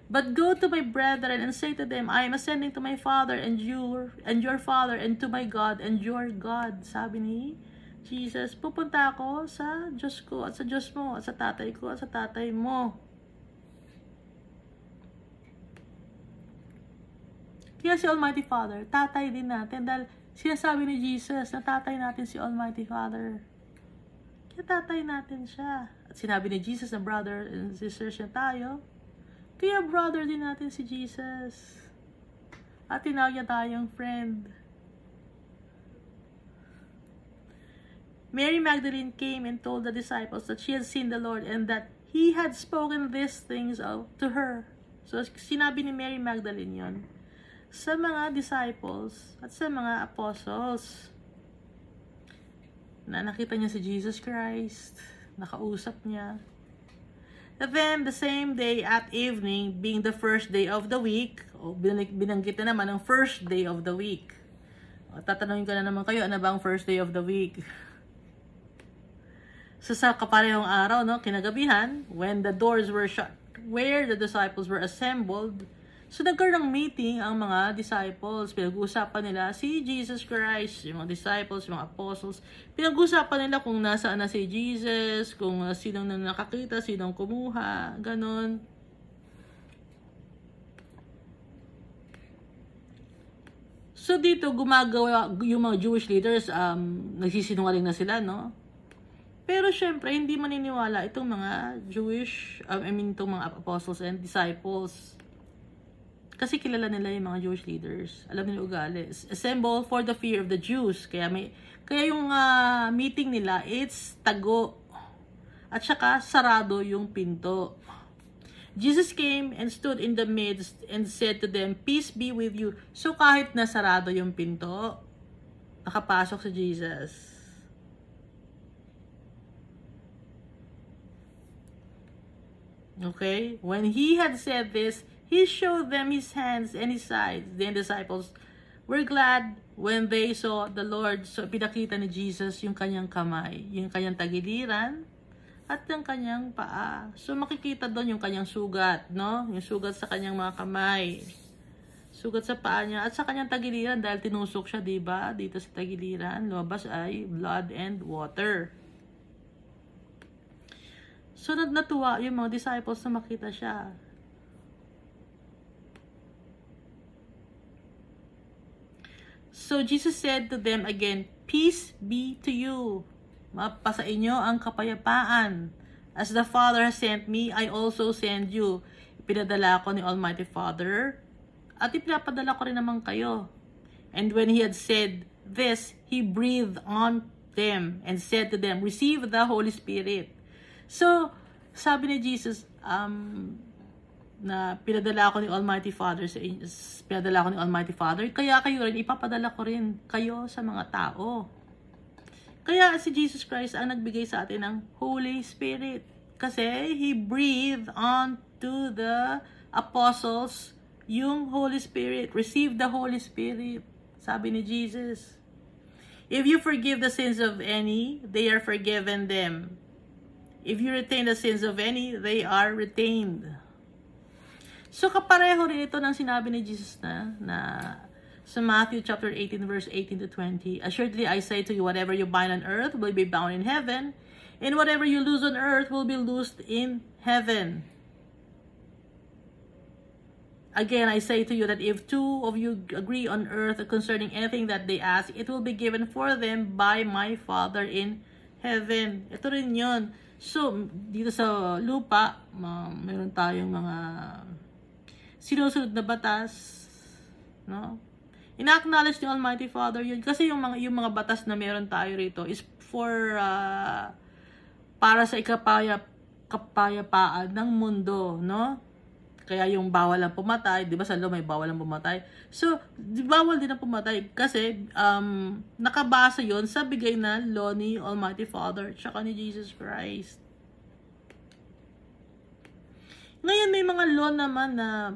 Speaker 1: But go to my brethren and say to them, I am ascending to my Father and your Father, and to my God and your God. Sabi ni Jesus, pupunta ako sa Diyos ko at sa Diyos mo, at sa tatay ko at sa tatay mo. Kaya si Almighty Father, tatay din natin, dahil sinasabi ni Jesus na tatay natin si Almighty Father. Kaya tatay natin siya. At sinabi ni Jesus na brother and sisters niya tayo. Kaya brother din natin si Jesus. At tinawag niya tayong friend. Mary Magdalene came and told the disciples that she had seen the Lord and that He had spoken these things to her. So, sinabi ni Mary Magdalene yon sa mga disciples at sa mga apostles. Na nakita niya si Jesus Christ. Nakausap niya. Then, the same day at evening, being the first day of the week, binanggit na naman ang first day of the week. Tatanungin ko na naman kayo, ano ba ang first day of the week? So, sa kaparehong araw, no, kinagabihan, when the doors were shut, where the disciples were assembled, so nagkaroon ng meeting ang mga disciples. Pinag-uusapan nila si Jesus Christ, yung mga disciples, yung mga apostles. Pinag-uusapan nila kung nasaan na si Jesus, kung sinong nakakita, sinong kumuha, ganon. So dito, gumagawa yung mga Jewish leaders, nagsisinungaling na sila, no? Pero syempre, hindi maniniwala itong mga itong mga apostles and disciples. Kasi kilala nila yung mga Jewish leaders. Alam nila ugali. Assemble for the fear of the Jews. Kaya yung meeting nila, it's tago. At saka, sarado yung pinto. Jesus came and stood in the midst and said to them, Peace be with you. So kahit na sarado yung pinto, nakapasok si Jesus. Okay? When he had said this, He showed them his hands and his sides. Then the disciples were glad when they saw the Lord. So, pinakita ni Jesus yung kanyang kamay, yung kanyang tagiliran, at yung kanyang paa. So, makikita doon yung kanyang sugat, no? Yung sugat sa kanyang mga kamay. Sugat sa paa niya, at sa kanyang tagiliran, dahil tinusok siya, diba? Dito sa tagiliran, lumabas ay blood and water. So, natuwa yung mga disciples na makita siya. So, Jesus said to them again, Peace be to you. Mapasa inyo ang kapayapaan. As the Father has sent me, I also send you. Ipinadala ko ni Almighty Father, at ipinapadala ko rin naman kayo. And when He had said this, He breathed on them and said to them, Receive the Holy Spirit. So, sabi ni Jesus, na pinadala ako ni Almighty Father sa inyo, pinadala ako ni Almighty Father, kaya kayo rin, ipapadala ko rin kayo sa mga tao. Kaya si Jesus Christ ang nagbigay sa atin ng Holy Spirit. Kasi He breathed onto the apostles yung Holy Spirit. Receive the Holy Spirit. Sabi ni Jesus. If you forgive the sins of any, they are forgiven them. If you retain the sins of any, they are retained. So, kapareho rin ito ng sinabi ni Jesus na sa Matthew chapter 18, verse 18 to 20. Assuredly, I say to you, whatever you bind on earth will be bound in heaven, and whatever you loose on earth will be loosed in heaven. Again, I say to you that if two of you agree on earth concerning anything that they ask, it will be given for them by my Father in heaven. Ito rin yun. So, dito sa lupa, mayroon tayong mga sinusunod na batas, no? Ina-acknowledge ni Almighty Father yun. Kasi yung mga batas na meron tayo rito is for, para sa kapayapaan ng mundo, no? Kaya yung bawal lang pumatay, di ba sa law may bawal lang pumatay? So, bawal din ang pumatay kasi nakabasa yon sa bigay na law ni Almighty Father tsaka ni Jesus Christ. Ngayon, may mga law naman na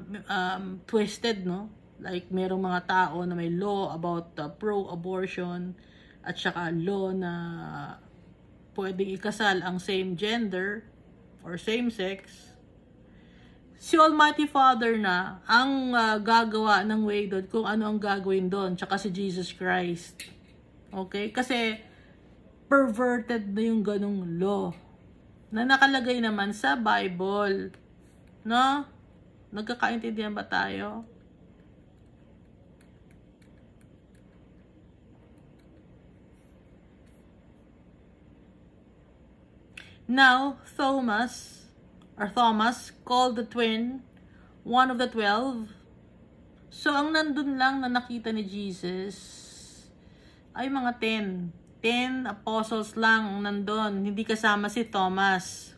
Speaker 1: twisted, no? Like, merong mga tao na may law about pro-abortion at saka law na pwedeng ikasal ang same gender or same sex. Si Almighty Father na ang gagawa ng way doon kung ano ang gagawin doon, tsaka si Jesus Christ. Okay? Kasi perverted na yung ganong law na nakalagay naman sa Bible. No? Nagkakaintindihan ba tayo? Now, Thomas, called the twin, one of the 12. So, ang nandun lang na nakita ni Jesus ay mga 10. 10 apostles lang ang nandun. Hindi kasama si Thomas.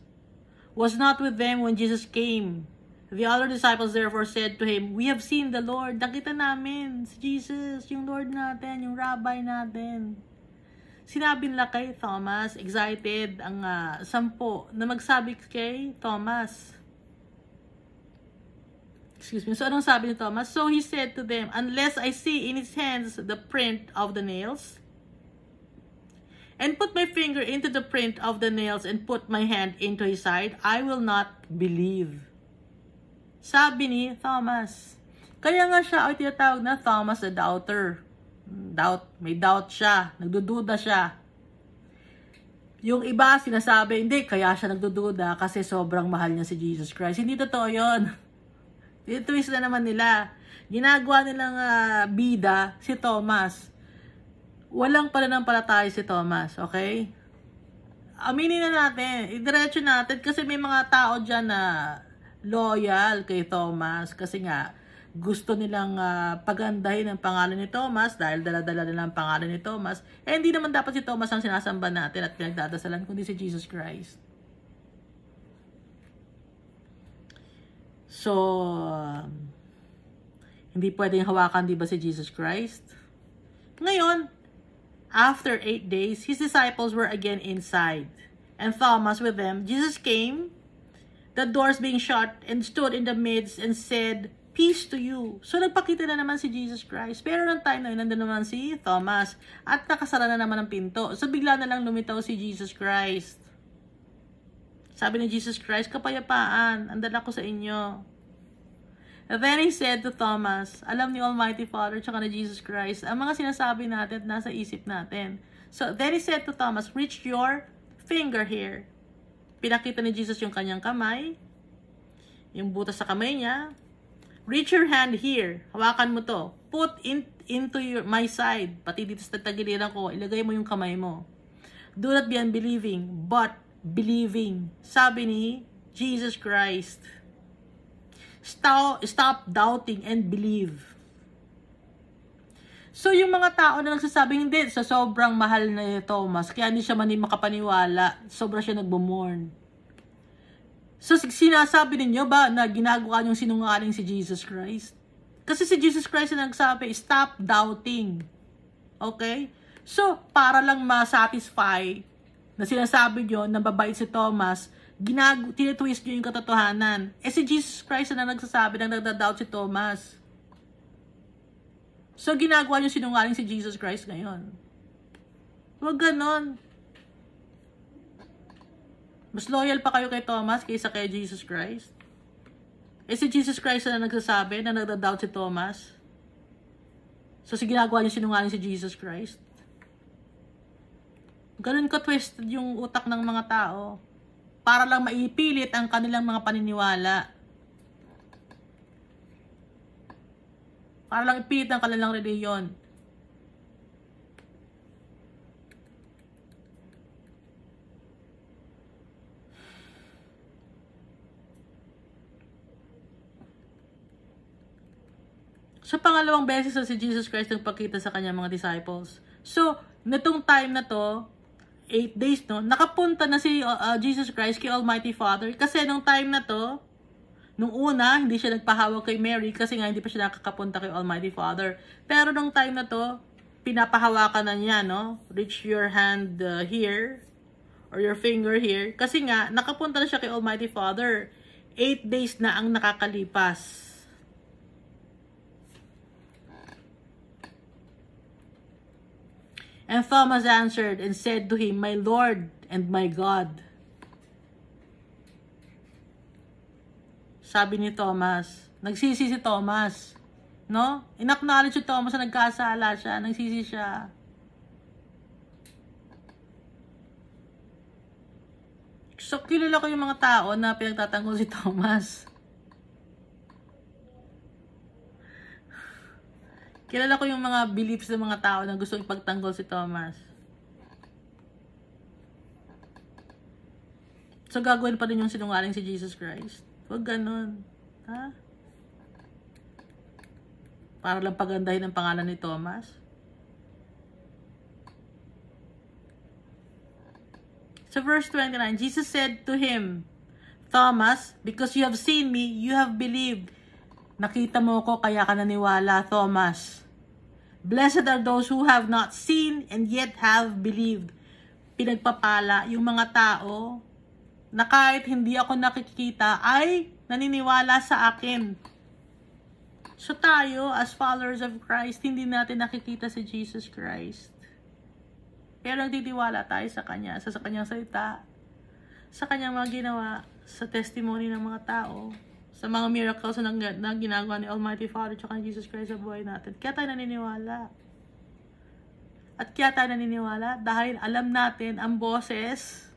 Speaker 1: Was not with them when Jesus came. The other disciples therefore said to him, "We have seen the Lord." Nakita namin si Jesus, yung Lord natin, yung Rabbi natin. Sinabi nila kay Thomas, excited ang 10 na magsabi kay Thomas. Excuse me. So, anong sabi ni Thomas? So, he said to them, "Unless I see in his hands the print of the nails, and put my finger into the print of the nails, and put my hand into his side, I will not believe." Sabi ni Thomas. Kaya nga siya ay tinatawag na Thomas the Doubter. May doubt siya. Nagdududa siya. Yung iba sinasabi, hindi, kaya siya nagdududa kasi sobrang mahal niya si Jesus Christ. Hindi totoo yun. Twist na naman nila. Ginagawa nilang bida si Thomas. Walang pananampalataya si Thomas, okay? Aminin na natin, idiretso natin kasi may mga tao dyan na loyal kay Thomas kasi nga gusto nilang pagandahin ang pangalan ni Thomas dahil dala-dala nila ang pangalan ni Thomas. Eh, hindi naman dapat si Thomas ang sinasamba natin at pinagdadasalan kundi si Jesus Christ. So, hindi pwedeng hawakan, di ba, si Jesus Christ? Ngayon, after 8 days, his disciples were again inside, and Thomas with them. Jesus came, the doors being shut, and stood in the midst and said, "Peace to you." So, nagpakita na naman si Jesus Christ. Pero nung time na yun, nandun naman si Thomas. At nakasara na naman ang pinto. So, bigla na lang lumitaw si Jesus Christ. Sabi ni Jesus Christ, "Kapayapaan, ang dala ko sa inyo." And then he said to Thomas, alam ni Almighty Father, tsaka ni Jesus Christ, ang mga sinasabi natin at nasa isip natin. So, then he said to Thomas, "Reach your finger here." Pinakita ni Jesus yung kanyang kamay, yung butas sa kamay niya. "Reach your hand here." Hawakan mo to. "Put into my side." Pati dito sa tagiliran ko, ilagay mo yung kamay mo. "Do not be unbelieving, but believing." Sabi ni Jesus Christ. Stop doubting and believe. So, yung mga tao na nagsasabing hindi, sa sobrang mahal na ni Thomas, kaya hindi siya makapaniwala, sobra siya nagbo-mourn. So, sinasabi ninyo ba na ginagawa niyong sinungaling si Jesus Christ? Kasi si Jesus Christ na nagsabi, stop doubting. Okay? So, para lang ma-satisfy na sinasabi niyo na babait si Thomas, tinitwist niyo yung katotohanan. Si Jesus Christ na nagsasabi na nagda-doubt si Thomas. So, ginagawa niyo sinungaling si Jesus Christ ngayon. Huwag ganon. Mas loyal pa kayo kay Thomas kaysa kay Jesus Christ? Si Jesus Christ na nagsasabi na nagda-doubt si Thomas? So, ginagawa niyo sinungaling si Jesus Christ? Ganun ka-twisted yung utak ng mga tao para lang maipilit ang kanilang mga paniniwala. Para lang ipilit ang kanilang reliyon. So, pangalawang beses na si Jesus Christ nagpakita sa kanyang mga disciples. So, natong time na to, 8 days, no, nakapunta na si Jesus Christ kay Almighty Father. Kasi nung time na to, nung una, hindi siya nagpahawak kay Mary kasi nga hindi pa siya nakakapunta kay Almighty Father. Pero nung time na to, pinapahawakan na niya, no? Reach your hand here, or your finger here. Kasi nga, nakapunta na siya kay Almighty Father. 8 days na ang nakakalipas. And Thomas answered and said to him, My Lord and my God. Sabi ni Thomas, nagsisi si Thomas, no? In-acknowledge si Thomas na nagkasala siya, nagsisi siya. So, kilala ko yung mga tao na pinagtatanggol si Thomas. Kilala ko yung mga beliefs ng mga tao na gusto ipagtanggol si Thomas. So, gagawin pa din yung sinungaling si Jesus Christ. Huwag ganun. Ha? Para lang pagandahin ang pangalan ni Thomas. So, verse 29, Jesus said to him, Thomas, because you have seen me, you have believed. Nakita mo ko, kaya ka naniwala, Thomas. Blessed are those who have not seen and yet have believed. Pinagpapala yung mga tao na kahit hindi ako nakikita ay naniniwala sa akin. So tayo, as followers of Christ, hindi natin nakikita si Jesus Christ. Pero nagtitiwala tayo sa Kanya, sa Kanyang salita, sa Kanyang mga ginawa, sa testimony ng mga tao, sa mga miracles na ginagawa ni Almighty Father at ni Jesus Christ sa buhay natin. Kaya tayo naniniwala. At kaya tayo naniniwala dahil alam natin ang boses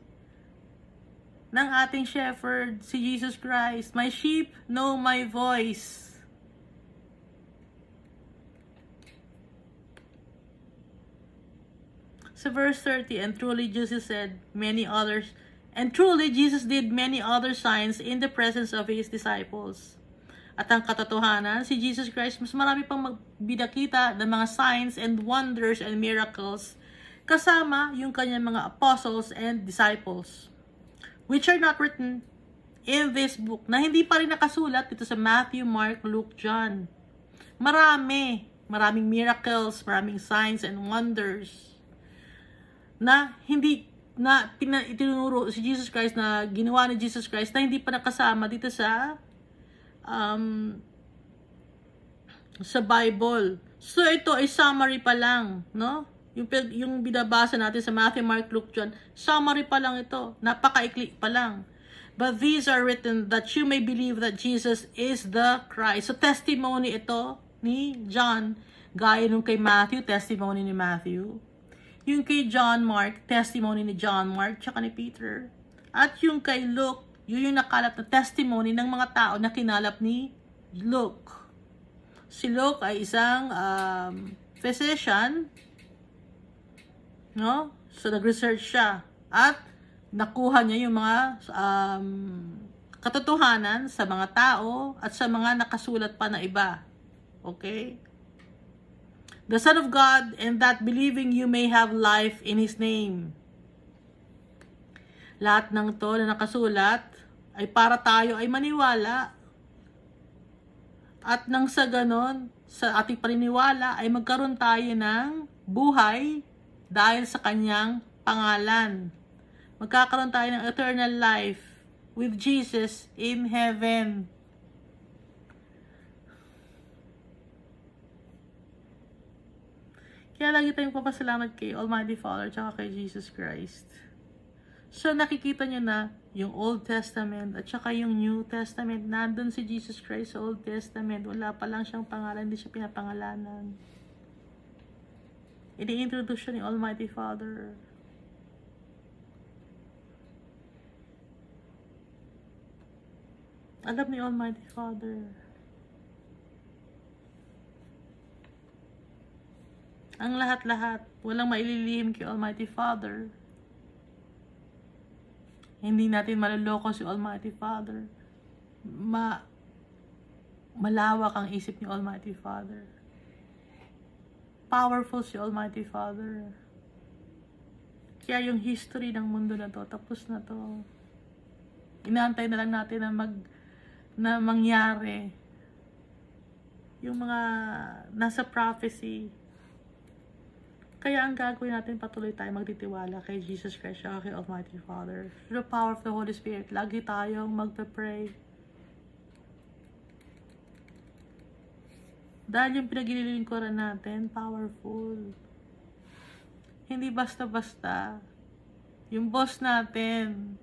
Speaker 1: ng ating shepherd, si Jesus Christ. My sheep know my voice. Sa verse 30, and truly Jesus did many other signs in the presence of His disciples. At ang katotohanan, si Jesus Christ, mas marami pang magbidakita ng mga signs and wonders and miracles kasama yung kanyang mga apostles and disciples, which are not written in this book, na hindi pa rin nakasulat dito sa Matthew, Mark, Luke, John. Maraming miracles, maraming signs and wonders na hindi na itinuro si Jesus Christ, na ginawa ni Jesus Christ, na hindi pa nakasama dito sa Bible. So ito ay summary pa lang, no? Yung binabasa natin sa Matthew, Mark, Luke, John, summary pa lang ito. Napakaikli pa lang. But these are written that you may believe that Jesus is the Christ. So testimony ito ni John, gaya nung kay Matthew, testimony ni Matthew. Yung kay John Mark, testimony ni John Mark, tsaka ni Peter. At yung kay Luke, yun yung nakalap na testimony ng mga tao na kinalap ni Luke. Si Luke ay isang physician, no? So, nag-research siya. At nakuha niya yung mga katotohanan sa mga tao at sa mga nakasulat pa na iba. Okay? The Son of God, and that believing you may have life in His name. Lahat ng to na nakasulat, ay para tayo ay maniwala. At nang sa ganon, sa ating paniniwala ay magkaroon tayo ng buhay dahil sa kanyang pangalan. Magkakaroon tayo ng eternal life with Jesus in heaven. Kaya lagi tayong papasalamat kay Almighty Father at kay Jesus Christ. So nakikita nyo na yung Old Testament at saka yung New Testament, nandun si Jesus Christ sa Old Testament. Wala pa lang siyang pangalan, hindi siya pinapangalanan. Ini-introduce siya ni Almighty Father. Alam ni Almighty Father. Ang lahat-lahat, walang maililihim kay Almighty Father. Hindi natin maluloko si Almighty Father. Malawak ang isip ni Almighty Father. Powerful si Almighty Father. Kaya yung history ng mundo na to, tapos na to. Inaantay na lang natin na mangyari. Yung mga nasa prophecy. Kaya ang gagawin natin, patuloy tayo magtitiwala kay Jesus Christ at kay Almighty Father. Through the power of the Holy Spirit, lagi tayong magpe-pray. Dahil yung pinaglilingkuran natin, powerful. Hindi basta-basta. Yung boss natin,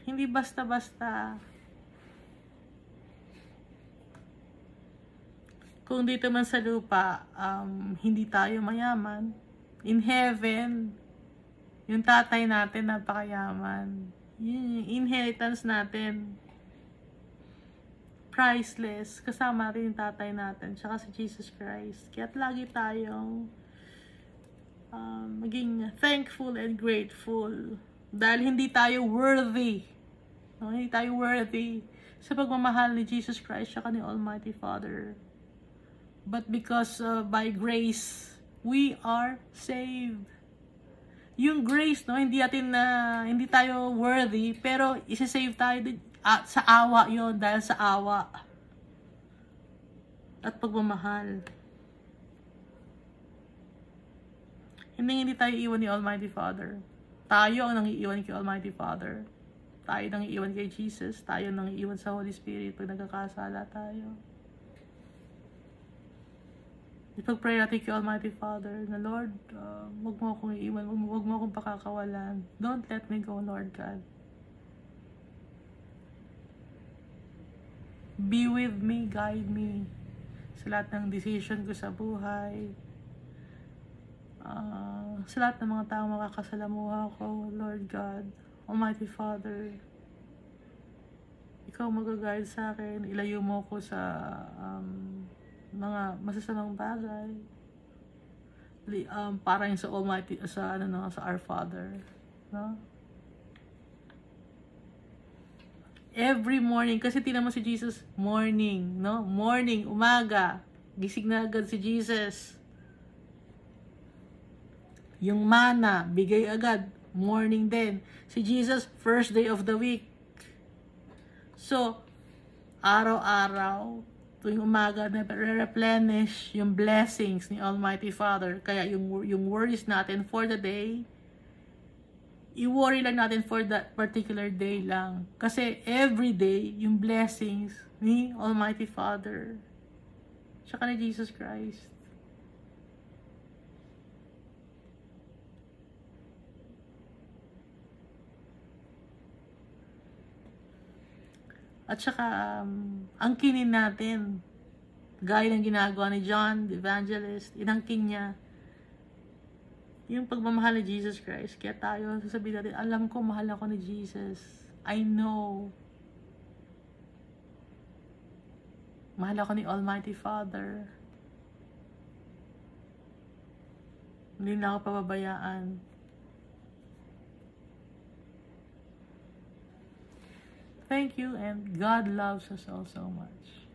Speaker 1: hindi basta-basta. Kung dito man sa lupa, hindi tayo mayaman. In heaven, yung tatay natin napakayaman. Yung inheritance natin, priceless. Kasama rin yung tatay natin, tsaka si Jesus Christ. Kaya't lagi tayong maging thankful and grateful. Dahil hindi tayo worthy. No? Hindi tayo worthy sa pagmamahal ni Jesus Christ tsaka ni Almighty Father. But because by grace, we are saved. Yung grace, no, hindi tayo worthy, pero isa-save tayo din, sa awa yon, dahil sa awa at pagmamahal. Hindi tayo iwan ni Almighty Father. Tayo ang nangiiwan kay Almighty Father. Tayo nangiiwan kay Jesus. Tayo nangiiwan sa Holy Spirit pag nagkakasala tayo. Ipag-pray natin kay Almighty Father na, Lord, wag mo akong iiwan, wag mo akong pakakawalan. Don't let me go, Lord God. Be with me, guide me sa lahat ng decision ko sa buhay. Sa lahat ng mga taong makakasalamuha ko, Lord God, Almighty Father. Ikaw mag-guide sa akin, ilayo mo ko sa mga masasamang bagay. Parang sa Almighty, sa Our Father, no? Every morning, kasi tingnan mo si Jesus, morning, no? Morning, umaga, gising na agad si Jesus. Yung mana, bigay agad, morning din. Si Jesus, first day of the week. So, araw-araw, tuwing umaga na replenish yung blessings ni Almighty Father. Kaya yung worries natin for the day, i-worry lang natin for that particular day lang. Kasi every day, yung blessings ni Almighty Father, tsaka ni Jesus Christ. At saka, angkinin natin, gaya ng ginagawa ni John, the Evangelist, inangkin niya yung pagmamahal ni Jesus Christ. Kaya tayo, sasabihin natin, alam ko, mahal ako ni Jesus. I know. Mahal ako ni Almighty Father. Hindi na ako pababayaan. Thank you, and God loves us all so much.